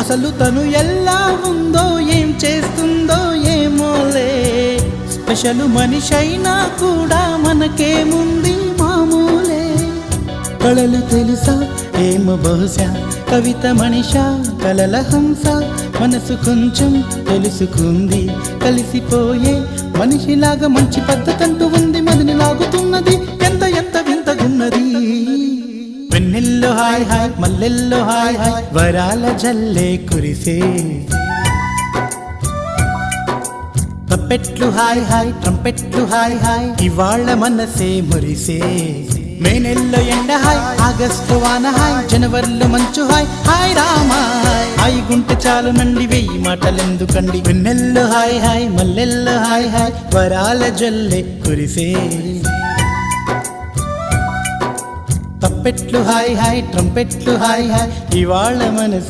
అసలు తను ఎలా ఉందో ఏం చేస్తుందో ఏమోలే, స్పెషల్ మనిషైనా కూడా మనకేముంది మామూలే. కళలు తెలుసా ఏమో బహుశా, కవిత మనిషా కలల హంస, మనసు కొంచెం తెలుసుకుంది కలిసిపోయే మనిషిలాగా, మంచి పద్ధతంటూ ఉంది మదిని లాగుతున్నది, ఎంత ఎంత వింతగున్నది. వెన్నెల్లో హాయ్ హాయ్ మల్లెల్లో హాయ్ హాయ్, వరాల జల్లే కురిసే. తప్పెట్లు హాయ్ హాయ్ ట్రంపెట్లు హాయ్ హాయ్, ఇవాళ మనసే మురిసే. మే నెల్లో ఎండ హాయ్, ఆగస్టు వాన హాయ్, జనవరిలో మంచు హాయ్, హాయ్ రామా హాయ్ గుంటె చాలు నండి వెయ్యి మాటలెందుకండి. వెన్నెల్లో హాయ్ హాయ్ మల్లెల్లో హాయ్ హాయ్, వరాల జల్లే కురిసే. తప్పెట్లు హాయ్ హాయ్ ట్రంపెట్లు హాయ్ హాయ్, ఇవాళ మనసు